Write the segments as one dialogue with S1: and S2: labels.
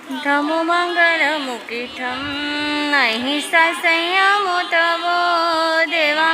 S1: धमो मङ्गलमुखितं अहिंसा संयमो तवो देवा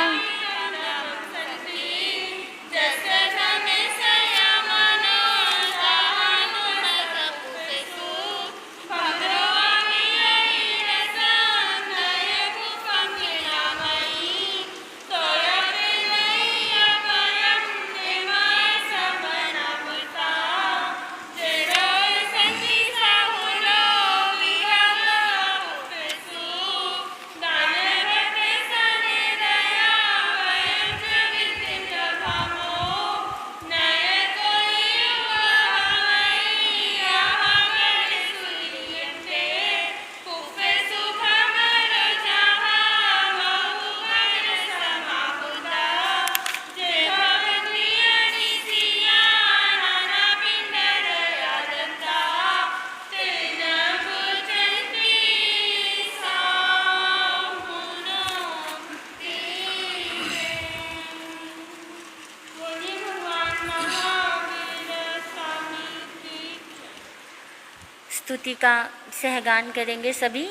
S1: स्तुति का सहगान करेंगे सभी।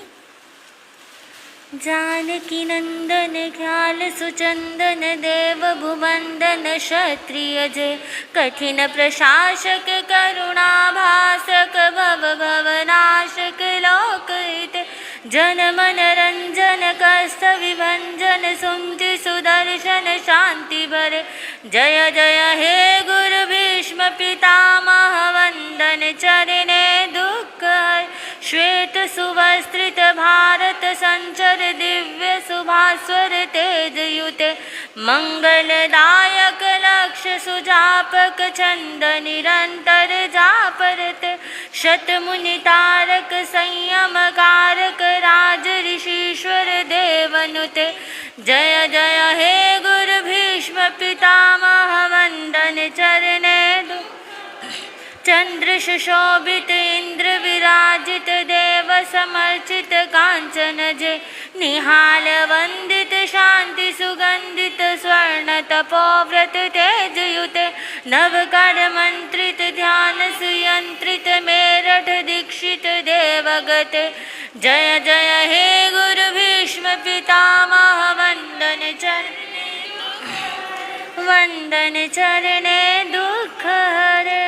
S1: जानकी नंदन ख्याल सुचंदन देव भुवंदन क्षत्रिय जय कठिन प्रशासक करुणा भासक भव भवनाशक लोकहित जन मन रंजन कष्ट विभंजन सुमति सुदर्शन शांति भर जय जय हे गुरु भीष्म पितामह वंदन चरणे दुख श्वेत सुवस्त्रित भारत संचर दिव्य सुभास्वर तेजयुत मंगलदायक लक्ष्य सुजापक छंद निरंतर जापरत शतमुनि तारक संयम कारक राज ऋषीश्वर देवनुत जय जय हे गुरु भीष्म पितामह वंदन चरणे चंद्र सुशोभित इंद्र विराजित देव समर्चित कांचन जय निहाल वंदित शांति सुगंधित स्वर्ण तपोव्रत तेजयुत नवकर मंत्रित ध्यान सुयंत्रित मेरठ दीक्षित देवगत जय जय हे गुरु भीष्म पितामह वंदन चरणे दुख हरे।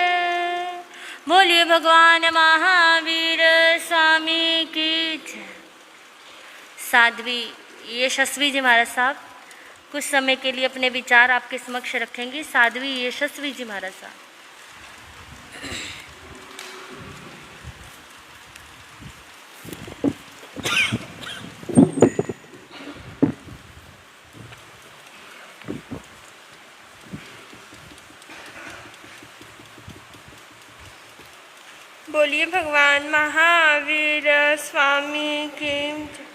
S1: बोलिए भगवान महावीर स्वामी की जय। साध्वी यशस्वी जी महाराज साहब कुछ समय के लिए अपने विचार आपके समक्ष रखेंगी। साध्वी यशस्वी जी महाराज साहब।
S2: बोलिए भगवान महावीर स्वामी की जय।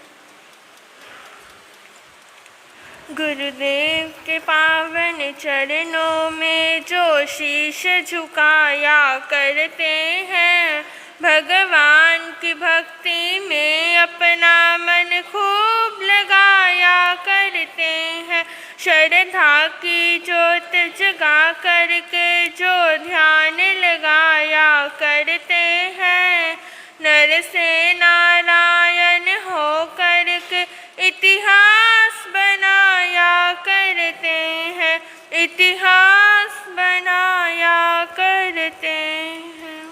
S2: गुरुदेव के पावन चरणों में जो शीश झुकाया करते हैं भगवान की भक्ति में अपना मन खूब लगाया करते हैं श्रद्धा की ज्योत जगा करके जो ध्यान लगाया करते हैं नर से नारायण हो करके इतिहास बनाया करते हैं इतिहास बनाया करते हैं।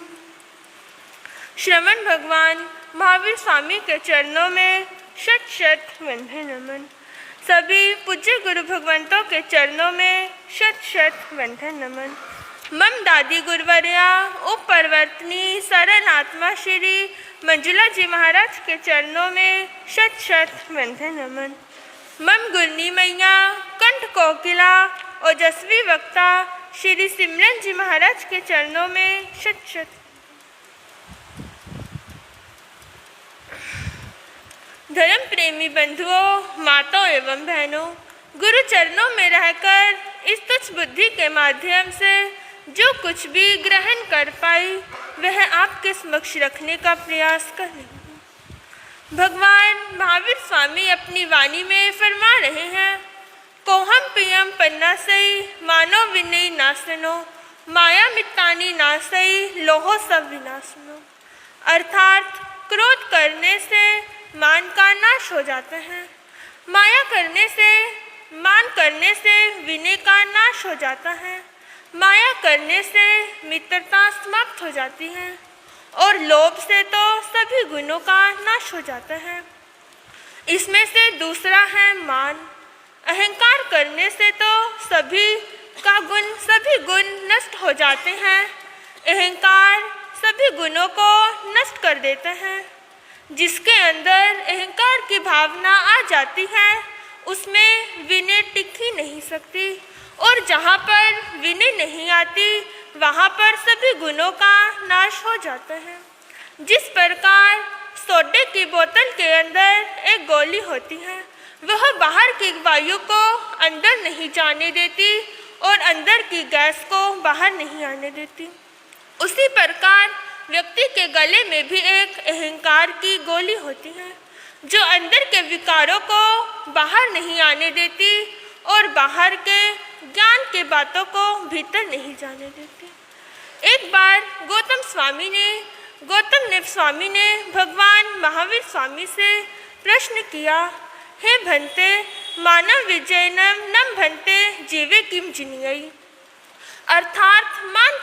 S2: श्रवण भगवान महावीर स्वामी के चरणों में शत शत वंदन नमन। सभी पूज्य गुरु भगवंतों के चरणों में शत शत वंदन नमन। मम दादी गुरुवर्या उप परिवर्तनी सरल आत्मा श्री मंजुला जी महाराज के चरणों में शत शत वंदन नमन। मम गुरनी मैया कंठ कोकिला ओजस्वी वक्ता श्री सिमरन जी महाराज के चरणों में शत शत। धर्म प्रेमी बंधुओं माताओं एवं बहनों गुरु चरणों में रहकर इस तुच्छ बुद्धि के माध्यम से जो कुछ भी ग्रहण कर पाई वह आपके समक्ष रखने का प्रयास कर रही हूँ। भगवान महावीर स्वामी अपनी वाणी में फरमा रहे हैं कोहम पियम पन्ना सई मानो विनय नासनो माया मित्तानी नासई लोहो सब विनाशनो। अर्थात क्रोध करने से मान का नाश हो जाता है। माया करने से, मान करने से विनय का नाश हो जाता है। माया करने से मित्रता समाप्त हो जाती है और लोभ से तो सभी गुणों का नाश हो जाता है। इसमें से दूसरा है मान। अहंकार करने से तो सभी गुण नष्ट हो जाते हैं। अहंकार सभी गुणों को नष्ट कर देता है। जिसके अंदर अहंकार की भावना आ जाती है उसमें विनय टिक ही नहीं सकती, और जहाँ पर विनय नहीं आती वहाँ पर सभी गुणों का नाश हो जाता है। जिस प्रकार सोडे की बोतल के अंदर एक गोली होती है, वह बाहर की वायु को अंदर नहीं जाने देती और अंदर की गैस को बाहर नहीं आने देती, उसी प्रकार व्यक्ति के गले में भी एक अहंकार की गोली होती है जो अंदर के विकारों को बाहर नहीं आने देती और बाहर के ज्ञान के बातों को भीतर नहीं जाने देती। एक बार गौतम स्वामी ने भगवान महावीर स्वामी से प्रश्न किया, हे भंते, मानव विजयनम नम भंते जीवे किम जिनियई। अर्थात मान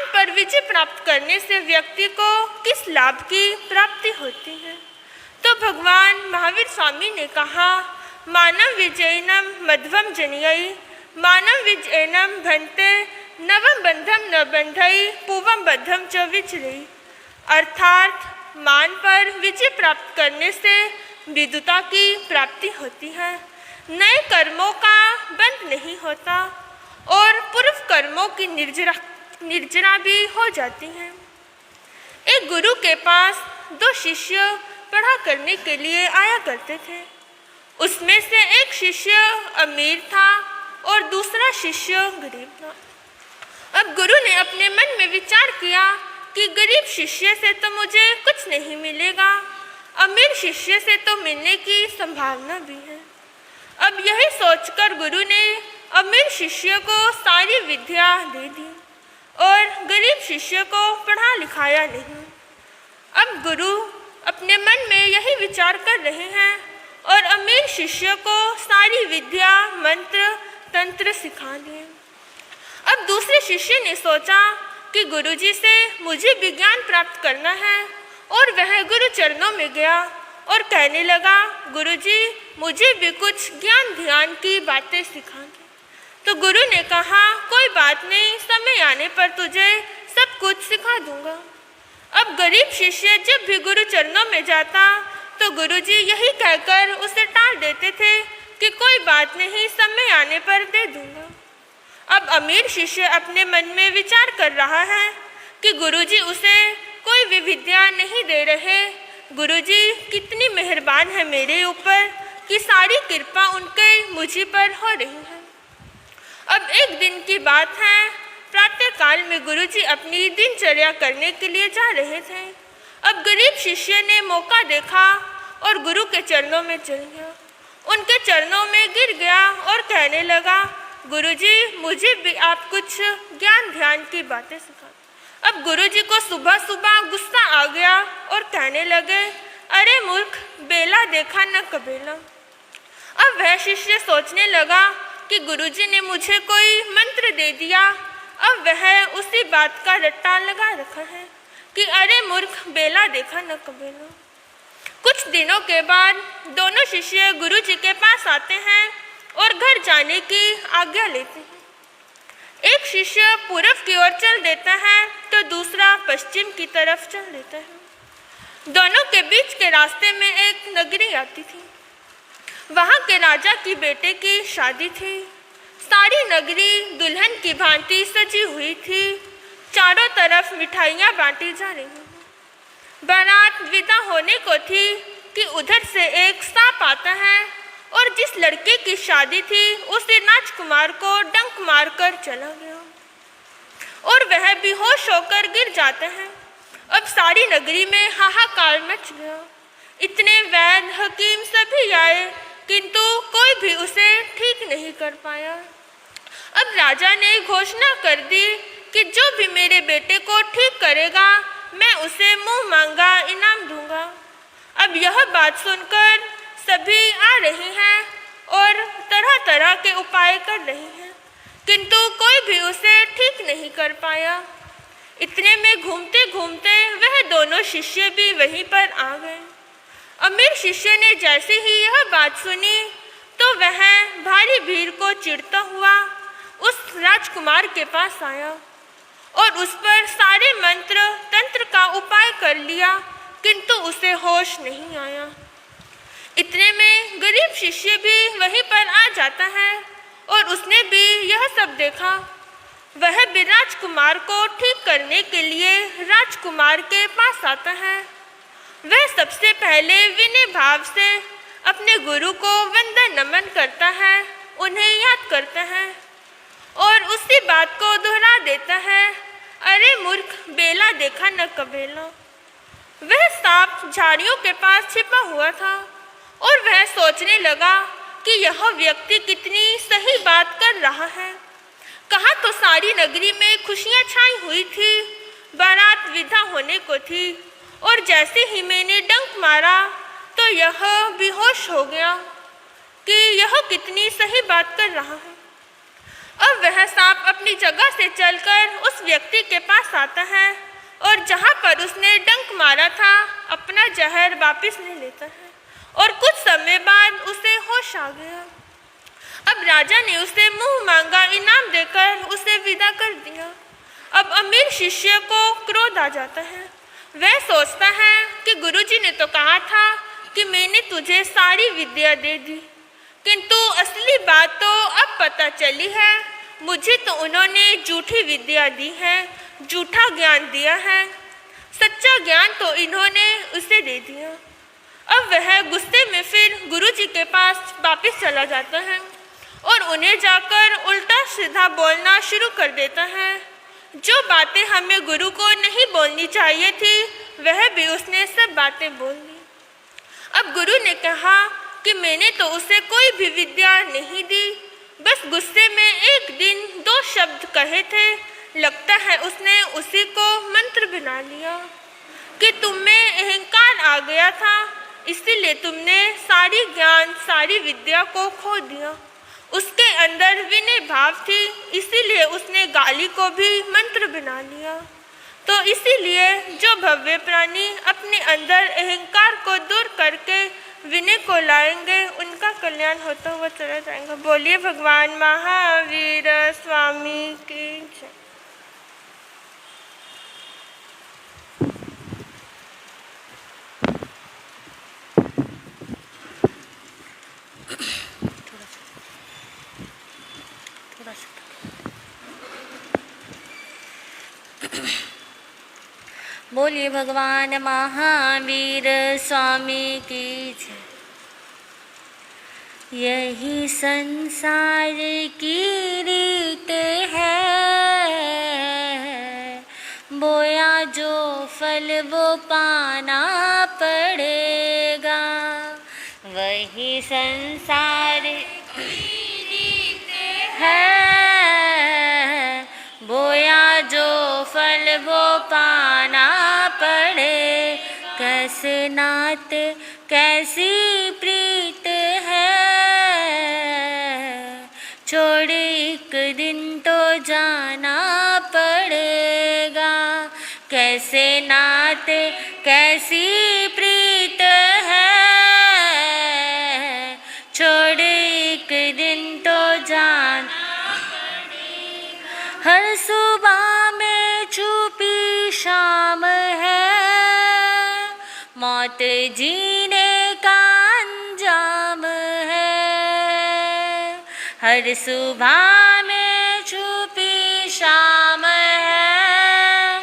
S2: पर विजय प्राप्त करने से व्यक्ति को किस लाभ की प्राप्ति होती है। तो भगवान महावीर स्वामी ने कहा, मानव विजयनम मध्वम जनियई, मानव विजयनम भंते नवम बंधम न बंधई पूवम बद्धम च विचरई। अर्थात मान पर विजय प्राप्त करने से विदुता की प्राप्ति होती है, नए कर्मों का बंध नहीं होता और पूर्व कर्मों की निर्जरा भी हो जाती है। एक गुरु के पास 2 शिष्य पढ़ा करने के लिए आया करते थे। उसमें से एक शिष्य अमीर था और दूसरा शिष्य गरीब था। अब गुरु ने अपने मन में विचार किया कि गरीब शिष्य से तो मुझे कुछ नहीं मिलेगा, अमीर शिष्य से तो मिलने की संभावना भी है। अब यही सोचकर गुरु ने अमीर शिष्य को सारी विद्या दे दी और गरीब शिष्य को पढ़ा लिखाया नहीं। अब गुरु अपने मन में यही विचार कर रहे हैं और अमीर शिष्य को सारी विद्या मंत्र तंत्र सिखा दिए। अब दूसरे शिष्य ने सोचा कि गुरुजी से मुझे विज्ञान प्राप्त करना है और वह गुरु चरणों में गया और कहने लगा, गुरुजी मुझे भी कुछ ज्ञान ध्यान की बातें सिखा दे। तो गुरु ने कहा, कोई बात नहीं, समय आने पर तुझे सब कुछ सिखा दूंगा। अब गरीब शिष्य जब भी गुरु चरणों में जाता तो गुरुजी यही कहकर उसे टाल देते थे कि कोई बात नहीं, समय आने पर दे दूंगा। अब अमीर शिष्य अपने मन में विचार कर रहा है कि गुरुजी उसे कोई भी विद्या नहीं दे रहे। गुरुजी कितनी मेहरबान है मेरे ऊपर कि सारी कृपा उनके मुझी पर हो रही है। अब एक दिन की बात है, प्रातः काल में गुरुजी अपनी दिनचर्या करने के लिए जा रहे थे। अब गरीब शिष्य ने मौका देखा और गुरु के चरणों में चल गया, उनके चरणों में गिर गया और कहने लगा, गुरुजी मुझे भी आप कुछ ज्ञान ध्यान की बातें सिखा। अब गुरुजी को सुबह सुबह गुस्सा आ गया और कहने लगे, अरे मूर्ख, बेला देखा न कबेला। अब वह शिष्य सोचने लगा कि गुरुजी ने मुझे कोई मंत्र दे दिया। अब वह उसी बात का रट्टा लगा रखा है कि अरे मूर्ख, बेला देखा न कबेला। कुछ दिनों के बाद दोनों शिष्य गुरुजी के पास आते हैं और घर जाने की आज्ञा लेते हैं। एक शिष्य पूर्व की ओर चल देता है तो दूसरा पश्चिम की तरफ चल देता है। दोनों के बीच के रास्ते में एक नगरी आती थी। वहाँ के राजा की बेटे की शादी थी। सारी नगरी दुल्हन की भांति सजी हुई थी। चारों तरफ मिठाइयाँ बांटी जा रही हैं। बारात विदा होने को थी कि उधर से एक सांप आता है और जिस लड़के की शादी थी उसे राजकुमार को डंक मारकर चला गया और वह बेहोश होकर गिर जाते हैं। अब सारी नगरी में हाहाकार मच गया। इतने वैद्य हकीम सभी आए किंतु कोई भी उसे ठीक नहीं कर पाया। अब राजा ने घोषणा कर दी कि जो भी मेरे बेटे को ठीक करेगा मैं उसे मुंह मांगा इनाम दूंगा। अब यह बात सुनकर सभी आ रहे हैं और तरह तरह के उपाय कर रहे हैं, किंतु कोई भी उसे ठीक नहीं कर पाया। इतने में घूमते घूमते वह दोनों शिष्य भी वहीं पर आ गए। अमीर शिष्य ने जैसे ही यह बात सुनी तो वह भारी भीड़ को चिढ़ता हुआ उस राजकुमार के पास आया और उस पर सारे मंत्र तंत्र का उपाय कर लिया, किंतु उसे होश नहीं आया। इतने में गरीब शिष्य भी वहीं पर आ जाता है और उसने भी यह सब देखा। वह भी राजकुमार को ठीक करने के लिए राजकुमार के पास आता है। वह सबसे पहले विनय भाव से अपने गुरु को वंदन नमन करता है, उन्हें याद करता है और उसी बात को दोहरा देता है, अरे मूर्ख, बेला देखा न कबेला। वह सांप झाड़ियों के पास छिपा हुआ था और वह सोचने लगा कि यह व्यक्ति कितनी सही बात कर रहा है। कहाँ तो सारी नगरी में खुशियाँ छाई हुई थी, बारात विदा होने को थी और जैसे ही मैंने डंक मारा तो यह बेहोश हो गया कि यह कितनी सही बात कर रहा है। अब वह सांप अपनी जगह से चलकर उस व्यक्ति के पास आता है और जहाँ पर उसने डंक मारा था अपना जहर वापस ले लेता है और कुछ समय बाद उसे होश आ गया। अब राजा ने उसे मुंह मांगा इनाम देकर उसे विदा कर दिया। अब अमीर शिष्य को क्रोध आ जाता है। वह सोचता है कि गुरुजी ने तो कहा था कि मैंने तुझे सारी विद्या दे दी, किंतु असली बात तो अब पता चली है, मुझे तो उन्होंने झूठी विद्या दी है, झूठा ज्ञान दिया है, सच्चा ज्ञान तो इन्होंने उसे दे दिया। अब वह गुस्से में फिर गुरुजी के पास वापस चला जाता है और उन्हें जाकर उल्टा सीधा बोलना शुरू कर देता है। जो बातें हमें गुरु को नहीं बोलनी चाहिए थी वह भी उसने सब बातें बोल दी। अब गुरु ने कहा कि मैंने तो उसे कोई भी विद्या नहीं दी, बस गुस्से में एक दिन 2 शब्द कहे थे, लगता है उसने उसी को मंत्र बना लिया कि तुम में अहंकार आ गया था, इसीलिए तुमने सारी ज्ञान सारी विद्या को खो दिया। उसके अंदर विनय भाव थी, इसीलिए उसने गाली को भी मंत्र बना लिया। तो इसीलिए जो भव्य प्राणी अपने अंदर अहंकार को दूर करके विनय को लाएंगे उनका कल्याण होता हुआ चला जाएगा। बोलिए भगवान महावीर स्वामी की जय।
S1: बोलिए भगवान महावीर स्वामी की जय। यही संसार की रीत है, बोया जो फल वो पाना पड़ेगा। वही संसार की रीत है, बोया जो फल वो पाना पड़े। कैसे नाते कैसी प्रीत है, छोड़ एक दिन तो जाना पड़ेगा। कैसे नाते कैसी प्रीत है, छोड़ एक दिन तो जाना पड़ेगा। हर सुबह में छुपी शाम है, मौत जीने का अंजाम है। हर सुबह में छुपी शाम है,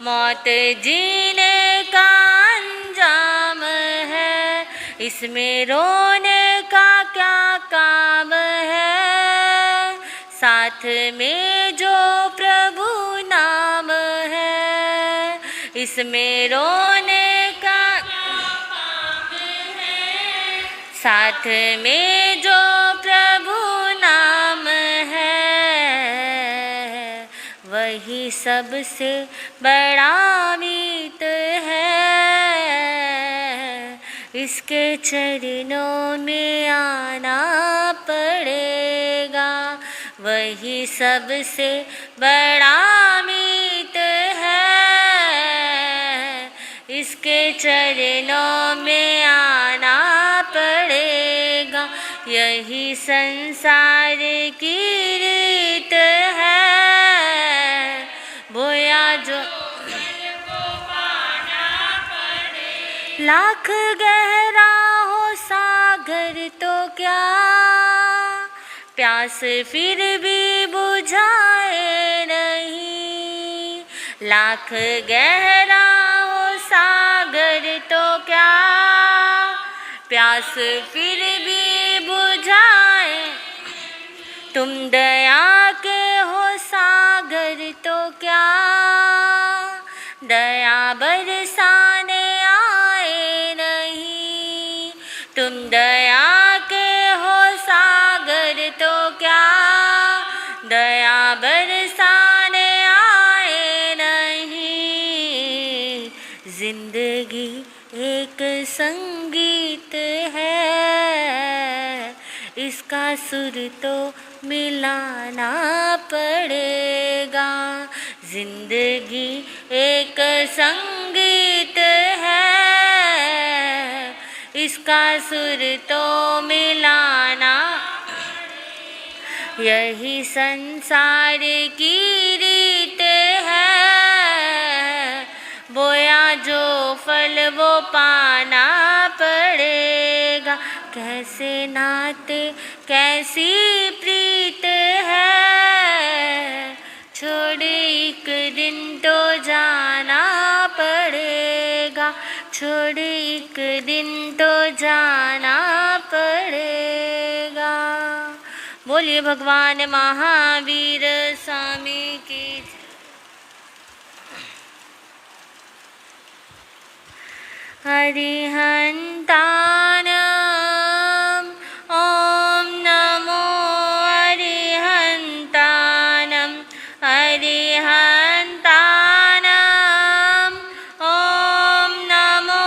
S1: मौत जीने का अंजाम है। इसमें रोने का क्या काम है, साथ में जो प्रभु नाम है। इसमें रोने का काम है, साथ में जो प्रभु नाम है। वही सबसे बड़ा मीत इसके चरणों में आना पड़ेगा। वही सबसे बड़ा मीत है, इसके चरणों में आना पड़ेगा। यही संसार की रीत है, बोया जो लाख गहरा हो सागर तो क्या, प्यास फिर भी बुझाए नहीं। लाख गहरा हो सागर तो क्या, प्यास फिर भी बुझाए। तुम दया के हो सागर तो क्या, दया बरसाने आए नहीं। तुम दया के हो सागर तो क्या, दया बरसाने आए नहीं। जिंदगी एक संगीत है, इसका सुर तो मिलाना पड़ेगा। जिंदगी एक संगीत है, इसका सुर तो मिलाना। यही संसार की रीत है, बोया जो फल वो पाना पड़ेगा। कैसे नाते कैसी प्रीत है, छोड़ एक दिन तो जाना पड़ेगा। छोड़ एक दिन तो जाना पड़ेगा। बोलिए भगवान महावीर स्वामी की जय। अरिहन्तानम् ॐ नमो अरिहन्तानम् अरिहन्तानम् ॐ नमो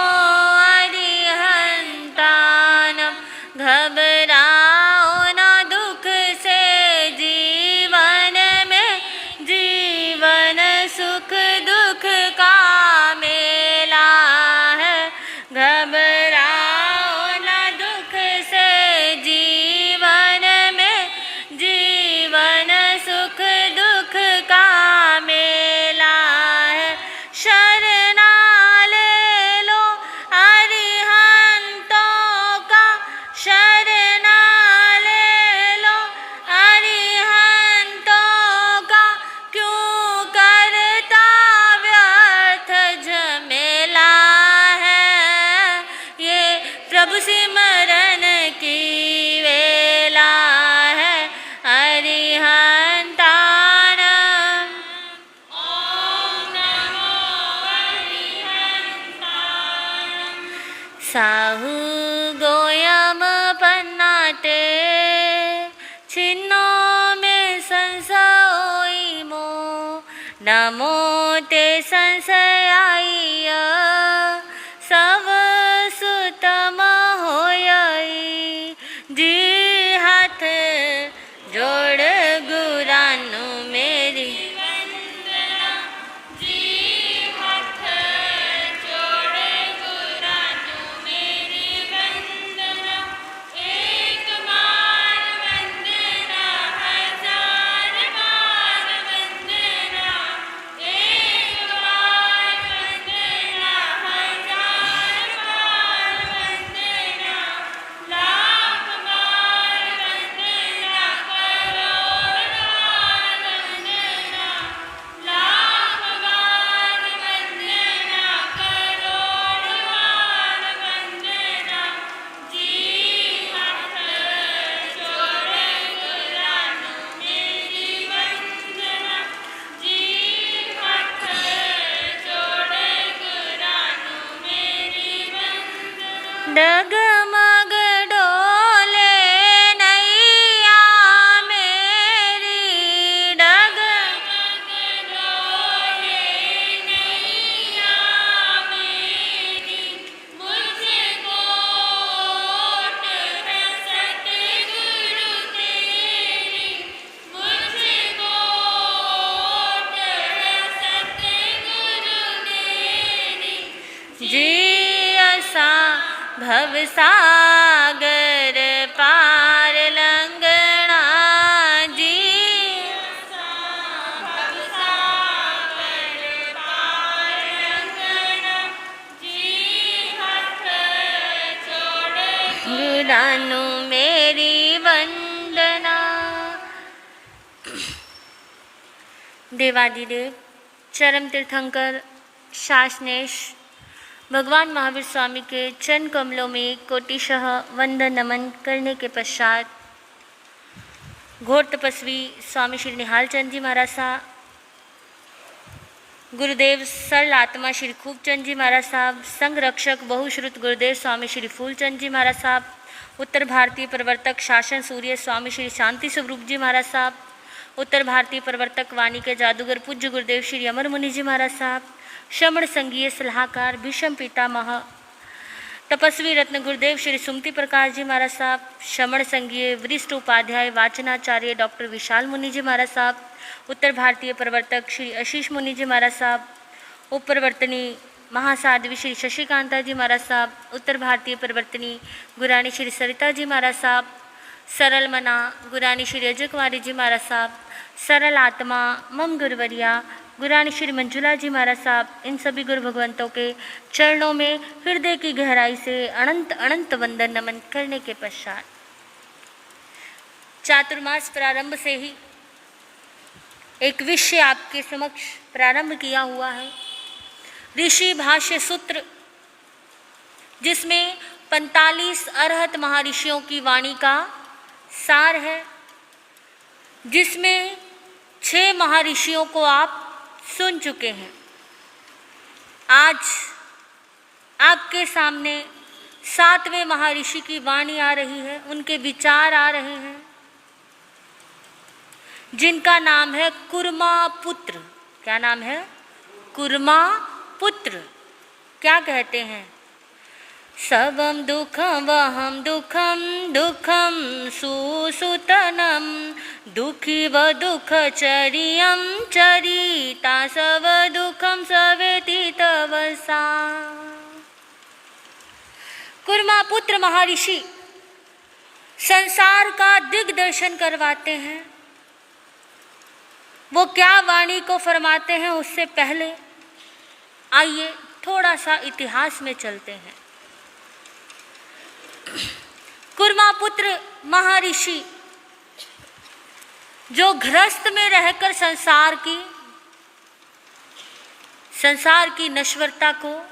S1: अरिहन्तानम्। घबराओ ना दुख से जीवन में, जीवन सुख दुख का मेला है। घबराओ ना दुख से जीवन में, जीवन सुख दुख का मेला है। शरणा ले लो अरिहंतों का, शरणा ले लो अरिहंतों का। क्यों करता व्यर्थ झमेला है, ये प्रभु सिमरन की वेला है। अरिहंतानम् साहु गोयम पन्नाटे, छिन्नो में संशय मो। नमो ते संशयाय सब सुतम होयई। जी हाथ जोड़ गुरानु मेरी, जियसा भवसागर पार लंघना जियसा भवसागर पार लंघना जी हथ जोड़ गुरानु मेरी वंदना। देवादिदेव चरम तीर्थंकर शासनेश भगवान महावीर स्वामी के चरण कमलों में कोटिशः वंदन नमन करने के पश्चात घोर तपस्वी स्वामी श्री निहाल चंद जी महाराज साहब, गुरुदेव सरल आत्मा श्री खूबचंद जी महाराज साहब, संघ रक्षक बहुश्रुत गुरुदेव स्वामी श्री फूलचंद जी महाराज साहब, उत्तर भारतीय प्रवर्तक शासन सूर्य स्वामी श्री शांति स्वरूप जी महाराज साहब, उत्तर भारतीय प्रवर्तक वाणी के जादूगर पूज्य गुरुदेव श्री अमर मुनि जी महाराज साहब, श्रमण संघीय सलाहकार भीष्म पितामह तपस्वी रत्न गुरुदेव श्री सुमति प्रकाश जी महाराज साहब, श्रमण संघीय वरिष्ठ उपाध्याय वाचनाचार्य डॉक्टर विशाल मुनि जी महाराज साहब, उत्तर भारतीय प्रवर्तक श्री आशीष मुनि जी महाराज साहब, उप प्रवर्तनी महासाध्वी श्री शशिकांता जी महाराज साहब, उत्तर भारतीय प्रवर्तनी गुरानी श्री सरिता जी महाराज साहब, सरल मना गुरानी श्री अजय कुमारी जी महाराज साहब, सरल आत्मा मम गुरुवरिया गुरानी श्री मंजुला जी महाराज साहब, इन सभी गुरु भगवंतों के चरणों में हृदय की गहराई से अनंत अनंत वंदन नमन करने के पश्चात चातुर्मास प्रारंभ से ही एक विषय आपके समक्ष प्रारंभ किया हुआ है, ऋषि भाष्य सूत्र, जिसमें 45 अरहत महर्षियों की वाणी का सार है, जिसमें 6 महर्षियों को आप सुन चुके हैं। आज आपके सामने 7वें महर्षि की वाणी आ रही है, उनके विचार आ रहे हैं, जिनका नाम है कुर्मा पुत्र। क्या नाम है? कुर्मा पुत्र। क्या कहते हैं? सबम दुखम वहम दुखम दुखम सुसुतनम दुखी व दुख चरियम चरिता सब दुखम सवेति तवसा। कुर्मा पुत्र महर्षि संसार का दिग्दर्शन करवाते हैं। वो क्या वाणी को फरमाते हैं, उससे पहले आइए थोड़ा सा इतिहास में चलते हैं। कुर्मा पुत्र महर्षि जो गृहस्थ में रहकर संसार की नश्वरता को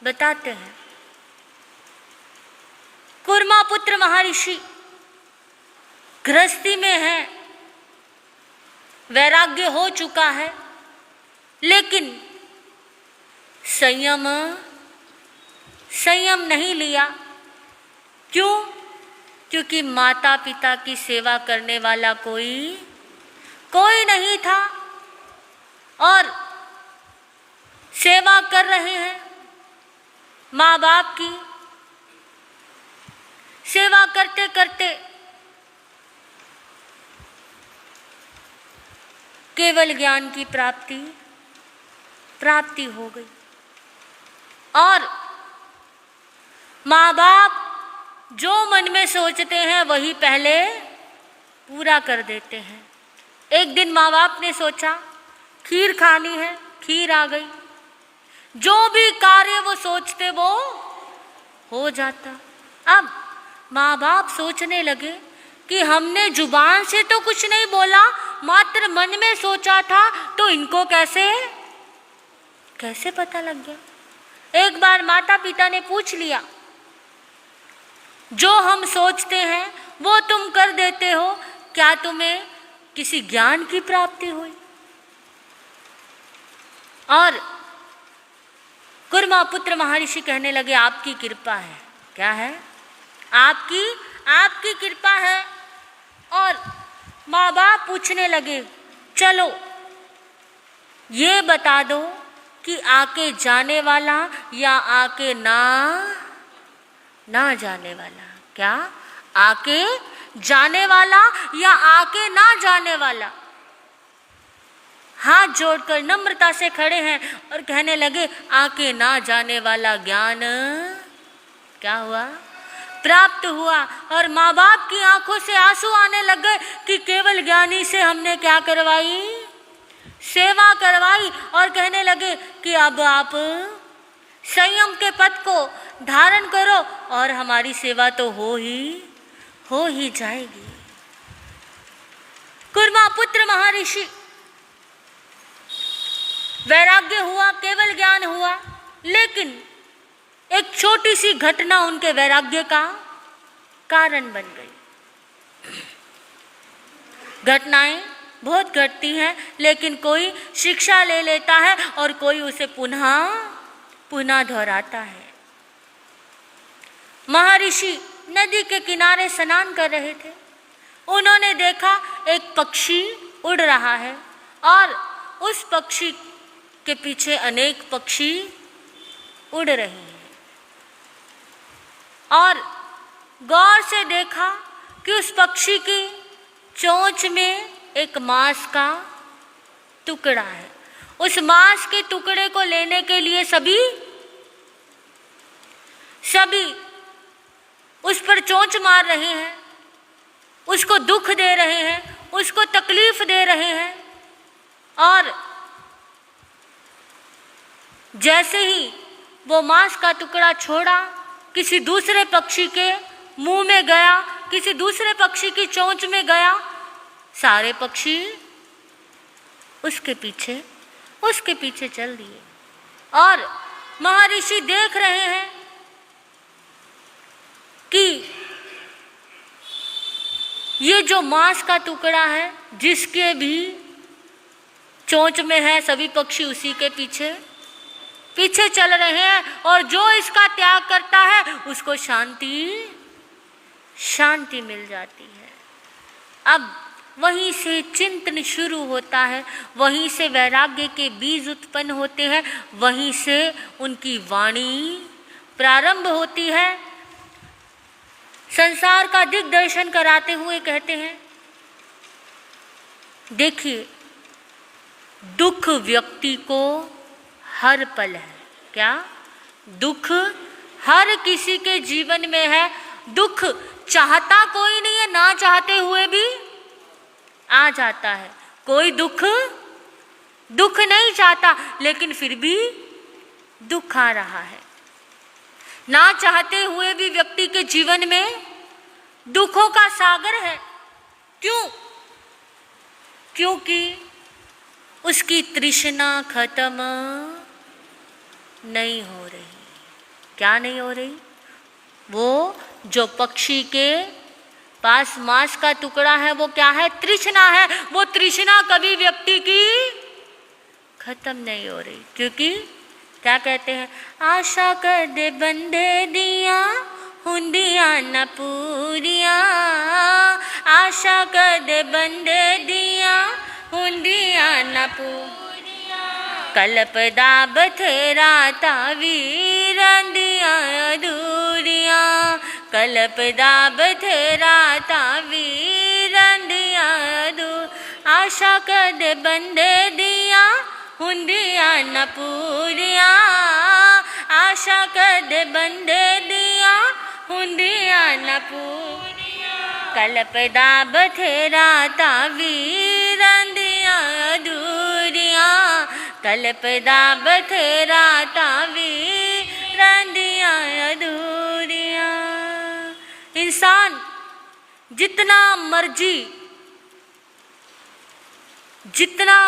S1: बताते हैं। कुर्मा पुत्र महर्षि गृहस्थी में है, वैराग्य हो चुका है, लेकिन संयम नहीं लिया। क्यों? क्योंकि माता पिता की सेवा करने वाला कोई नहीं था और सेवा कर रहे हैं माँ बाप की। सेवा करते करते केवल ज्ञान की प्राप्ति हो गई और माँ बाप जो मन में सोचते हैं वही पहले पूरा कर देते हैं। एक दिन माँ बाप ने सोचा खीर खानी है, खीर आ गई। जो भी कार्य वो सोचते वो हो जाता। अब माँ बाप सोचने लगे कि हमने जुबान से तो कुछ नहीं बोला, मात्र मन में सोचा था, तो इनको कैसे पता लग गया। एक बार माता पिता ने पूछ लिया, जो हम सोचते हैं वो तुम कर देते हो, क्या तुम्हें किसी ज्ञान की प्राप्ति हुई? और कुर्मा पुत्र महर्षि कहने लगे आपकी कृपा है। क्या है? आपकी कृपा है। और माँ बाप पूछने लगे चलो ये बता दो कि आके जाने वाला या आके ना जाने वाला। क्या? आके जाने वाला या आके ना जाने वाला? हाथ जोड़कर नम्रता से खड़े हैं और कहने लगे आके ना जाने वाला ज्ञान क्या हुआ, प्राप्त हुआ। और माँ बाप की आंखों से आंसू आने लग गए कि केवल ज्ञानी से हमने क्या करवाई, सेवा करवाई। और कहने लगे कि अब आप संयम के पथ को धारण करो और हमारी सेवा तो हो ही जाएगी। कुर्मा पुत्र महर्षि, वैराग्य हुआ, केवल ज्ञान हुआ, लेकिन एक छोटी सी घटना उनके वैराग्य का कारण बन गई। घटनाएं बहुत घटती हैं, लेकिन कोई शिक्षा ले लेता है और कोई उसे पुनः दोहराता है। महर्षि नदी के किनारे स्नान कर रहे थे। उन्होंने देखा एक पक्षी उड़ रहा है और उस पक्षी के पीछे अनेक पक्षी उड़ रहे हैं। और गौर से देखा कि उस पक्षी की चोंच में एक मांस का टुकड़ा है। उस मांस के टुकड़े को लेने के लिए सभी उस पर चोंच मार रहे हैं, उसको दुख दे रहे हैं, उसको तकलीफ दे रहे हैं। और जैसे ही वो मांस का टुकड़ा छोड़ा, किसी दूसरे पक्षी के मुंह में गया, किसी दूसरे पक्षी की चोंच में गया, सारे पक्षी उसके पीछे चल दिए। और महर्षि देख रहे हैं कि ये जो मांस का टुकड़ा है, जिसके भी चोंच में है, सभी पक्षी उसी के पीछे चल रहे हैं। और जो इसका त्याग करता है उसको शांति मिल जाती है। अब वहीं से चिंतन शुरू होता है, वहीं से वैराग्य के बीज उत्पन्न होते हैं, वहीं से उनकी वाणी प्रारंभ होती है। संसार का दिग्दर्शन कराते हुए कहते हैं, देखिए दुख व्यक्ति को हर पल है। क्या? दुख हर किसी के जीवन में है। दुख चाहता कोई नहीं है, ना चाहते हुए भी आ जाता है। कोई दुख नहीं चाहता, लेकिन फिर भी दुख आ रहा है। ना चाहते हुए भी व्यक्ति के जीवन में दुखों का सागर है। क्यों? क्योंकि उसकी तृष्णा खत्म नहीं हो रही। क्या नहीं हो रही? वो जो पक्षी के पास मांस का टुकड़ा है, वो क्या है? तृष्णा है। वो तृष्णा कभी व्यक्ति की खत्म नहीं हो रही। क्योंकि क्या कहते हैं? आशा कर दे बंदे दिया हुंदिया न पूरिया, आशा कर दे बंदे दिया हुंदिया न पूरिया, कल्पदा बथेरा तावीर दिया अधूरिया, कल्पदा बथेरा तावीर दिया अधूर, आशा कर दे बंदे दिया हुंदिया न पूरिया, आशा कर दे बंदे दिया हुंदिया न पूरिया, कल्पदा बथेरा तावीर दिया अधूरिया, कल्पदा बथेरा तावीर दिया अधूरिया। इंसान जितना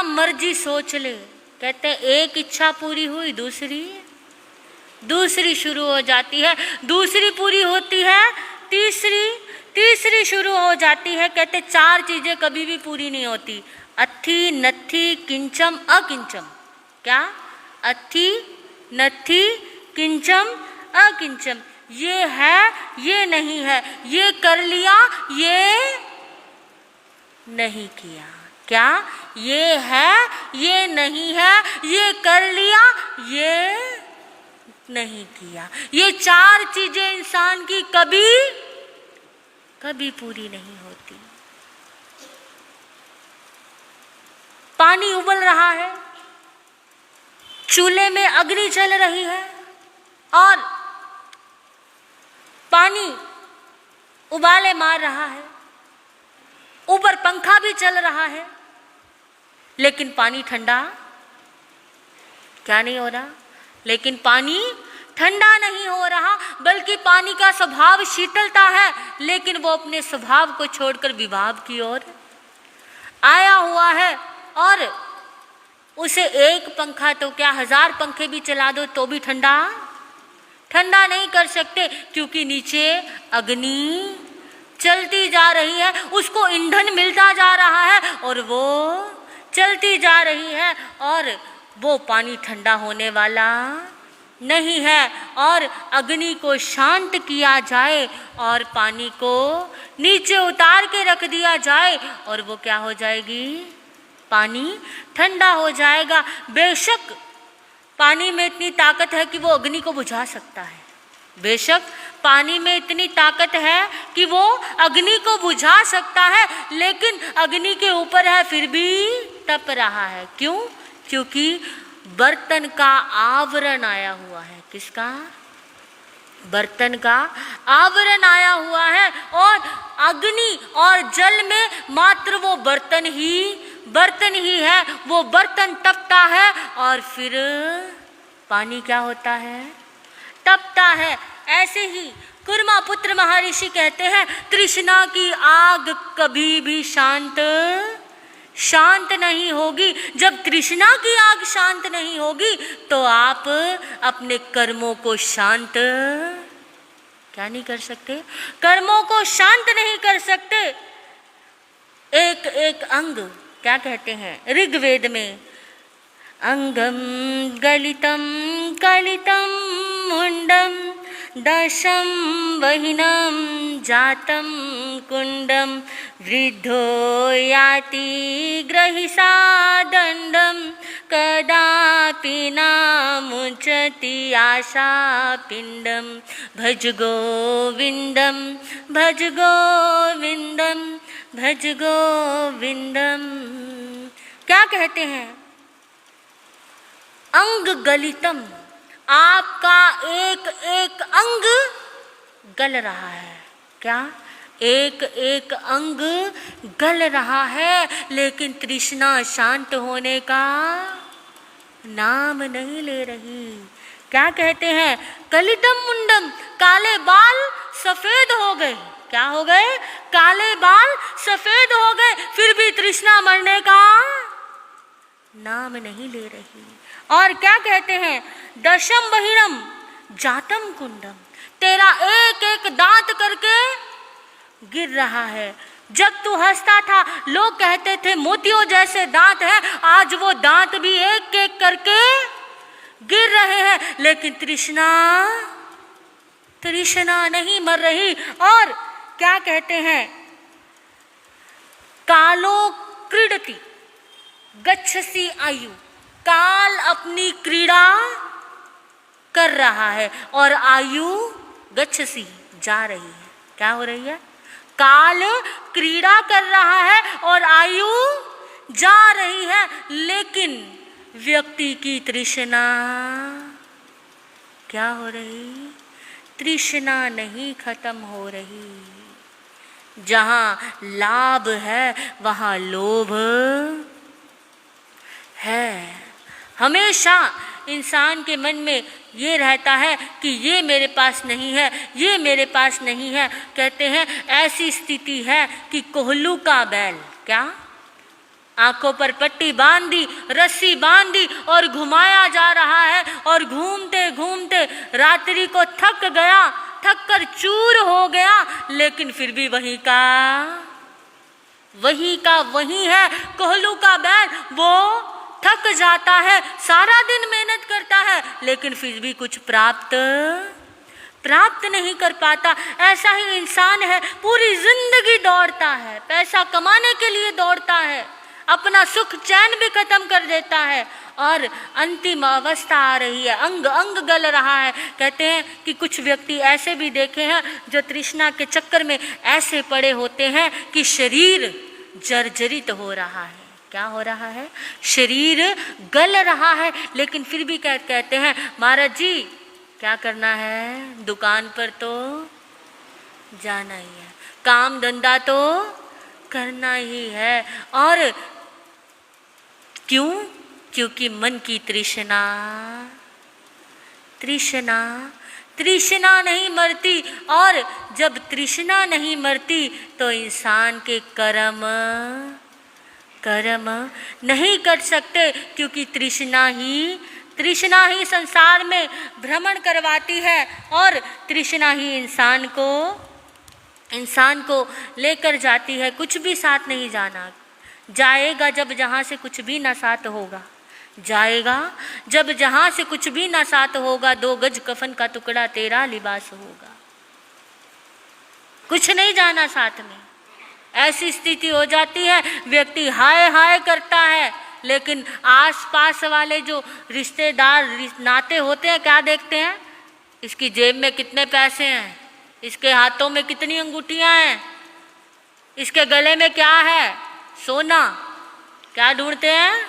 S1: मर्जी सोच ले, कहते हैं एक इच्छा पूरी हुई, दूसरी शुरू हो जाती है, दूसरी पूरी होती है, तीसरी शुरू हो जाती है। कहते चार चीजें कभी भी पूरी नहीं होती, अथी नथी किंचम अकिंचम। क्या? अथी नथी किंचम अकिंचम। ये है, ये नहीं है, ये कर लिया, ये नहीं किया। क्या? ये है, ये नहीं है, ये कर लिया, ये नहीं किया। ये चार चीजें इंसान की कभी पूरी नहीं होती। पानी उबल रहा है, चूल्हे में अग्नि जल रही है और पानी उबाले मार रहा है, ऊपर पंखा भी चल रहा है, लेकिन पानी ठंडा क्या नहीं हो रहा? लेकिन पानी ठंडा नहीं हो रहा, बल्कि पानी का स्वभाव शीतलता है, लेकिन वो अपने स्वभाव को छोड़कर विभाव की ओर आया हुआ है। और उसे एक पंखा तो क्या 1000 पंखे भी चला दो तो भी ठंडा नहीं कर सकते, क्योंकि नीचे अग्नि चलती जा रही है, उसको ईंधन मिलता जा रहा है और वो चलती जा रही है, और वो पानी ठंडा होने वाला नहीं है। और अग्नि को शांत किया जाए और पानी को नीचे उतार के रख दिया जाए और वो क्या हो जाएगी? पानी ठंडा हो जाएगा। बेशक पानी में इतनी ताकत है कि वो अग्नि को बुझा सकता है, बेशक पानी में इतनी ताकत है कि वो अग्नि को बुझा सकता है, लेकिन अग्नि के ऊपर है फिर भी तप रहा है। क्यों? क्योंकि बर्तन का आवरण आया हुआ है। किसका? बर्तन का आवरण आया हुआ है, और अग्नि और जल में मात्र वो बर्तन ही है। वो बर्तन तपता है और फिर पानी क्या होता है? तपता है। ऐसे ही कुर्मा पुत्र महर्षि कहते हैं, तृष्णा की आग कभी भी शांत नहीं होगी। जब तृष्णा की आग शांत नहीं होगी तो आप अपने कर्मों को शांत क्या नहीं कर सकते? कर्मों को शांत नहीं कर सकते। एक एक अंग क्या कहते हैं ऋग्वेद में? अंगम गलितम कलितम मुंडम दशम वहिनम जातम कुंडम वृद्धो याति ग्रहिषा दंडम कदापि न मुंचति आशा पिंडम भज गोविंदम भज गोविंदम भज गोविंदम। क्या कहते हैं? अंग गलितम, आपका एक एक अंग गल रहा है। क्या? एक एक अंग गल रहा है, लेकिन तृष्णा शांत होने का नाम नहीं ले रही। क्या कहते हैं? कलितम मुंडम, काले बाल सफेद हो गए। क्या हो गए? काले बाल सफेद हो गए, फिर भी तृष्णा मरने का नाम नहीं ले रही। और क्या कहते हैं? दशम बहिरम जातम कुंडम, तेरा एक एक दांत करके गिर रहा है। जब तू हंसता था लोग कहते थे मोतियों जैसे दांत हैं, आज वो दांत भी एक एक करके गिर रहे हैं, लेकिन तृष्णा नहीं मर रही। और क्या कहते हैं? कालो क्रीडति गच्छसि आयु, काल अपनी क्रीड़ा कर रहा है और आयु गच्छसि जा रही है। क्या हो रही है? काल क्रीड़ा कर रहा है और आयु जा रही है, लेकिन व्यक्ति की तृष्णा क्या हो रही? तृष्णा नहीं खत्म हो रही। जहाँ लाभ है वहाँ लोभ है। हमेशा इंसान के मन में ये रहता है कि ये मेरे पास नहीं है, ये मेरे पास नहीं है। कहते हैं ऐसी स्थिति है कि कोहलू का बैल क्या आंखों पर पट्टी बांधी, रस्सी बांधी और घुमाया जा रहा है, और घूमते घूमते रात्रि को थक कर चूर हो गया, लेकिन फिर भी वही है कोहलू का बैल। वो थक जाता है, सारा दिन मेहनत करता है, लेकिन फिर भी कुछ प्राप्त नहीं कर पाता। ऐसा ही इंसान है, पूरी जिंदगी दौड़ता है, पैसा कमाने के लिए दौड़ता है, अपना सुख चैन भी खत्म कर देता है, और अंतिम अवस्था आ रही है, अंग अंग गल रहा है। कहते हैं कि कुछ व्यक्ति ऐसे भी देखे हैं जो तृष्णा के चक्कर में ऐसे पड़े होते हैं कि शरीर जर्जरित हो रहा है। क्या हो रहा है? शरीर गल रहा है, लेकिन फिर भी कहते हैं महाराज जी क्या करना है? दुकान पर तो जाना ही है, काम धंधा तो करना ही है। और क्यों? क्योंकि मन की तृष्णा नहीं मरती, और जब तृष्णा नहीं मरती तो इंसान के कर्म नहीं कर सकते, क्योंकि तृष्णा ही संसार में भ्रमण करवाती है, और तृष्णा ही इंसान को लेकर जाती है। कुछ भी साथ नहीं जाएगा जब जहाँ से कुछ भी न साथ होगा, जब जहाँ से कुछ भी न साथ होगा, 2 गज कफन का टुकड़ा तेरा लिबास होगा। कुछ नहीं जाना साथ में। ऐसी स्थिति हो जाती है, व्यक्ति हाय हाय करता है, लेकिन आसपास वाले जो रिश्तेदार नाते होते हैं क्या देखते हैं? इसकी जेब में कितने पैसे हैं, इसके हाथों में कितनी अंगूठियां हैं, इसके गले में क्या है? सोना। क्या ढूंढते हैं?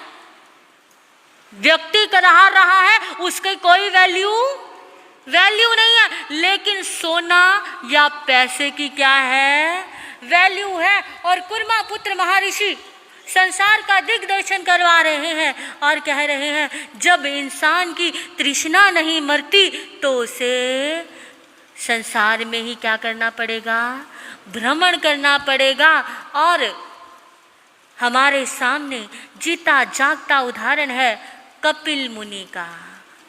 S1: व्यक्ति कर रहा है, उसकी कोई वैल्यू नहीं है, लेकिन सोना या पैसे की क्या है? वैल्यू है। और कुर्मा पुत्र महर्षि संसार का दिग्दर्शन करवा रहे हैं और कह रहे हैं जब इंसान की तृष्णा नहीं मरती तो उसे संसार में ही क्या करना पड़ेगा? भ्रमण करना पड़ेगा। और हमारे सामने जीता जागता उदाहरण है कपिल मुनि का।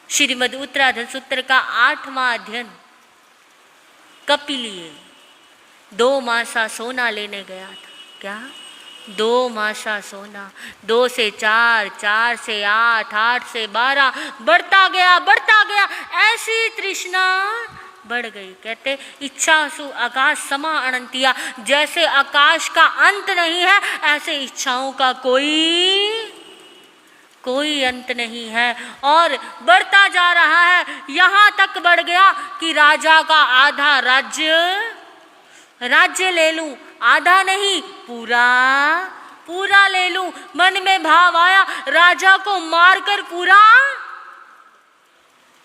S1: श्रीमद् उत्तराधर सूत्र का 8वां अध्ययन। कपिल ये 2 मासा सोना लेने गया था। क्या? 2 मासा सोना। 2 से 4, 4 से 8, 8 से 12, बढ़ता गया। ऐसी तृष्णा बढ़ गई। कहते इच्छासु आकाश समा अनंतिया, जैसे आकाश का अंत नहीं है ऐसे इच्छाओं का कोई अंत नहीं है। और बढ़ता जा रहा है, यहाँ तक बढ़ गया कि राजा का आधा राज्य ले लूं, आधा नहीं पूरा ले लूं। मन में भाव आया राजा को मारकर पूरा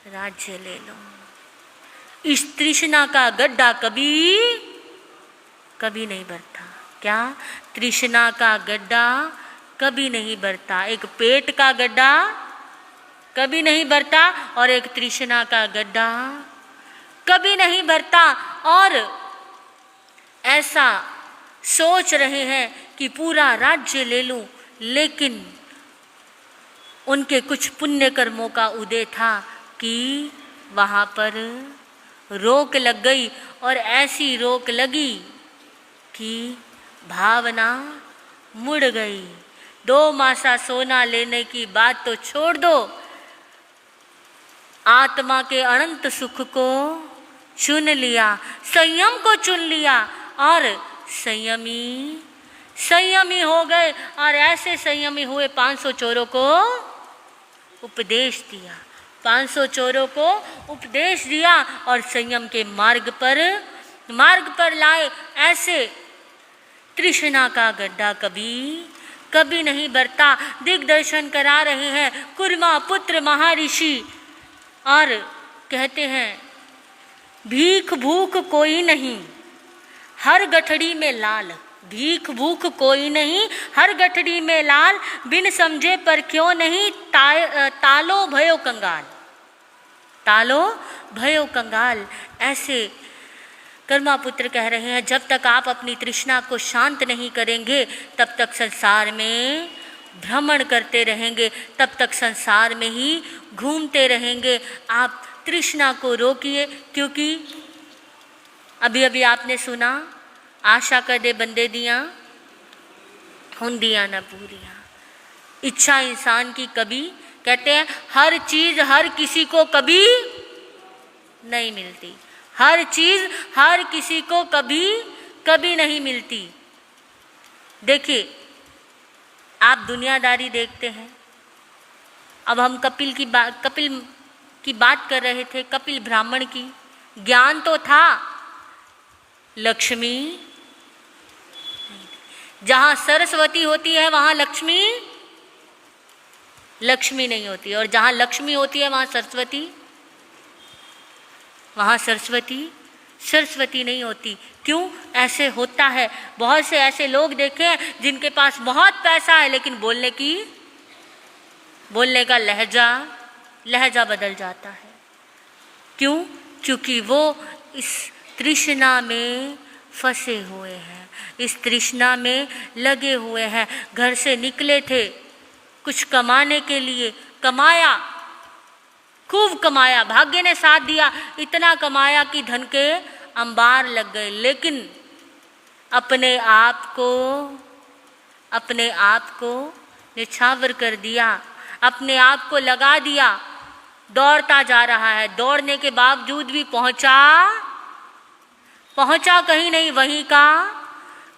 S1: राज्य ले लूं। इस तृष्णा का गड्ढा कभी नहीं भरता। क्या? तृष्णा का गड्ढा कभी नहीं भरता। एक पेट का गड्ढा कभी नहीं भरता और एक तृष्णा का गड्ढा कभी नहीं भरता। और ऐसा सोच रहे हैं कि पूरा राज्य ले लूं, लेकिन उनके कुछ पुण्य कर्मों का उदय था कि वहाँ पर रोक लग गई। और ऐसी रोक लगी कि भावना मुड़ गई। 2 मासा सोना लेने की बात तो छोड़ दो, आत्मा के अनंत सुख को चुन लिया, संयम को चुन लिया और संयमी हो गए। और ऐसे संयमी हुए 500 चोरों को उपदेश दिया, 500 चोरों को उपदेश दिया और संयम के मार्ग पर लाए। ऐसे तृष्णा का गड्ढा कभी नहीं भरता। दिग्दर्शन करा रहे हैं कुर्मा पुत्र महर्षि और कहते हैं भीख भूख कोई नहीं हर गठड़ी में लाल। भीख भूख कोई नहीं हर गठड़ी में लाल, बिन समझे पर क्यों नहीं तालो भयो कंगाल। ऐसे कर्मापुत्र कह रहे हैं जब तक आप अपनी तृष्णा को शांत नहीं करेंगे तब तक संसार में भ्रमण करते रहेंगे, तब तक संसार में ही घूमते रहेंगे। आप तृष्णा को रोकिए, क्योंकि अभी आपने सुना आशा कर दे बंदे दियाँ हुंदियाँ न पूरियाँ। इच्छा इंसान की कभी, कहते हैं हर चीज़ हर किसी को कभी नहीं मिलती, हर चीज़ हर किसी को कभी नहीं मिलती। देखिए आप दुनियादारी देखते हैं। अब हम कपिल की बात कर रहे थे, कपिल ब्राह्मण की। ज्ञान तो था, लक्ष्मी जहाँ सरस्वती होती है वहाँ लक्ष्मी नहीं होती, और जहाँ लक्ष्मी होती है वहाँ सरस्वती नहीं होती। क्यों ऐसे होता है? बहुत से ऐसे लोग देखे हैं जिनके पास बहुत पैसा है, लेकिन बोलने का लहजा बदल जाता है। क्यों? क्योंकि वो इस तृष्णा में फंसे हुए हैं, इस तृष्णा में लगे हुए हैं। घर से निकले थे कुछ कमाने के लिए, खूब कमाया, भाग्य ने साथ दिया, इतना कमाया कि धन के अंबार लग गए, लेकिन अपने आप को निछावर कर दिया, अपने आप को लगा दिया, दौड़ता जा रहा है। दौड़ने के बावजूद भी पहुंचा कहीं नहीं,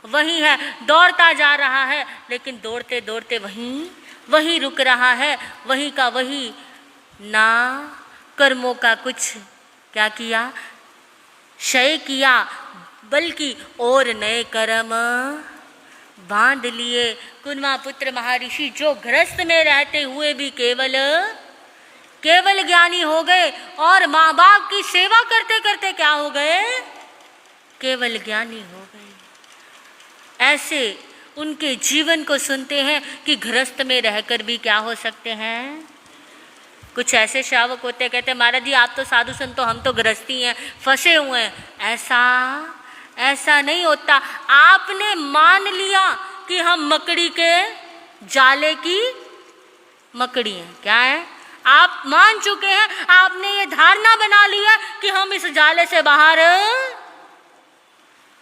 S1: वहीं है। दौड़ता जा रहा है, लेकिन दौड़ते दौड़ते वहीं रुक रहा है, वहीं का वही। ना कर्मों का कुछ क्या किया, क्षय किया, बल्कि और नए कर्म बांध लिए। कुन्वा पुत्र महर्षि जो गृहस्थ में रहते हुए भी केवल ज्ञानी हो गए, और माँ बाप की सेवा करते करते क्या हो गए, केवल ज्ञानी हो गए। ऐसे उनके जीवन को सुनते हैं कि गृहस्थ में रहकर भी क्या हो सकते हैं। कुछ ऐसे श्रावक होते, कहते महाराज जी आप तो साधु संतो, हम तो गृहस्थी हैं, फंसे हुए हैं। ऐसा नहीं होता। आपने मान लिया कि हम मकड़ी के जाले की मकड़ी हैं। क्या है? आप मान चुके हैं, आपने ये धारणा बना ली है कि हम इस जाले से बाहर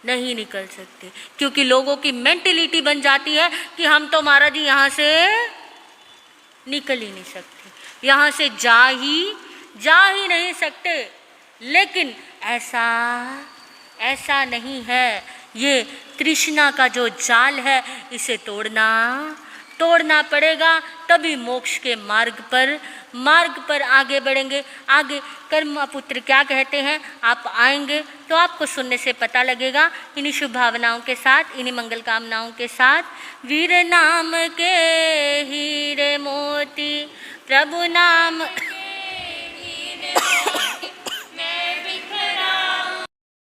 S1: नहीं निकल सकते, क्योंकि लोगों की मेंटेलिटी बन जाती है कि हम तो महाराज जी यहाँ से निकल ही नहीं सकते, यहाँ से जा ही नहीं सकते। लेकिन ऐसा नहीं है। ये तृष्णा का जो जाल है, इसे तोड़ना पड़ेगा, तभी मोक्ष के मार्ग पर आगे बढ़ेंगे। आगे कर्म पुत्र क्या कहते हैं, आप आएंगे तो आपको सुनने से पता लगेगा। इन्हीं शुभ भावनाओं के साथ, इन्हीं मंगल कामनाओं के साथ, वीर नाम के हीरे मोती, प्रभु नाम